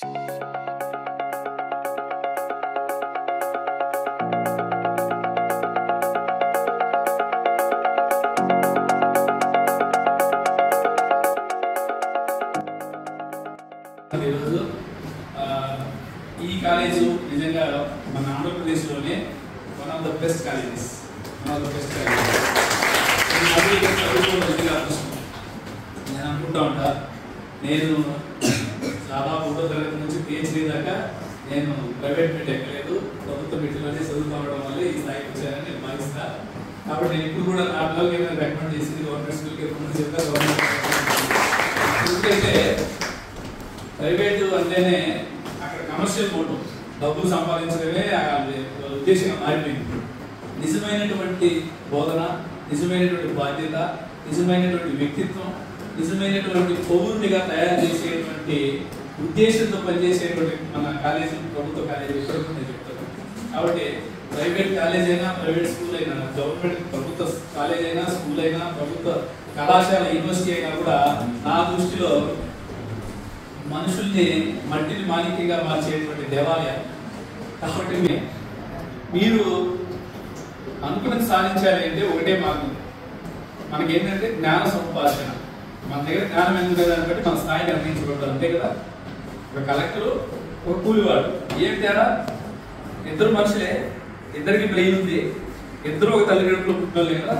ఈరోజు ఈ కాలేజు నిజంగా మన ఆంధ్రప్రదేశ్లోనే one of the best colleges. నేను అనుకుంటా ఉంటా, నేను దాదాపు 1వ తరగతి నుంచి PhD దాకా నేను ప్రైవేట్ మీట్ ఎక్కలేదు, ప్రభుత్వ మీట్లోనే చదువుకోవడం వల్ల ఈ స్థాయికి వచ్చానని నేను భావిస్తా. కాబట్టి నేను ఇప్పుడు కూడా నా పిల్లలకి ఏమైనా రికమెండ్ చేసింది గవర్నమెంట్ స్కూల్కి ఎప్పుడు చెప్తా. ఎందుకంటే ప్రైవేటు అంటేనే అక్కడ కమర్షియల్ మోటివ్, డబ్బులు సంపాదించడమే ఉద్దేశంగా మారిపోయింది. నిజమైనటువంటి బోధన, నిజమైనటువంటి బాధ్యత, నిజమైనటువంటి వ్యక్తిత్వం, నిజమైనటువంటి పౌరునిగా తయారు చేసేటువంటి ఉద్దేశంతో పనిచేసేటువంటి మన కాలేజీ, ప్రభుత్వ కాలేజీ ఎక్కడికి నేను చెప్తాను. కాబట్టి ప్రైవేట్ కాలేజ్ అయినా, ప్రైవేట్ స్కూల్ అయినా, గవర్నమెంట్ ప్రభుత్వ కాలేజ్ అయినా, స్కూల్ అయినా, ప్రభుత్వ కళాశాల, యూనివర్సిటీ అయినా కూడా నా దృష్టిలో మనుషుల్ని మట్టిని మాణిక్యంగా మార్చేటువంటి దేవాలయాలు. కాబట్టి మీరు అనుకున్నది సాధించాలి అంటే ఒకటే మార్గం, మనకేంటంటే జ్ఞాన సముపార్జన. మన దగ్గర జ్ఞానం ఎందుకు దాన్ని బట్టి మన స్థాయి నిర్ణయించబడతారు, అంతే కదా. ఒక కలెక్టరు, ఒక కూలివాడు, ఏం తేడా? ఇద్దరు మనుషులే, ఇద్దరికి బ్రెయిన్ ఉంది, ఇద్దరు ఒక తల్లిదండ్రులు పుట్టినోళ్ళే కదా.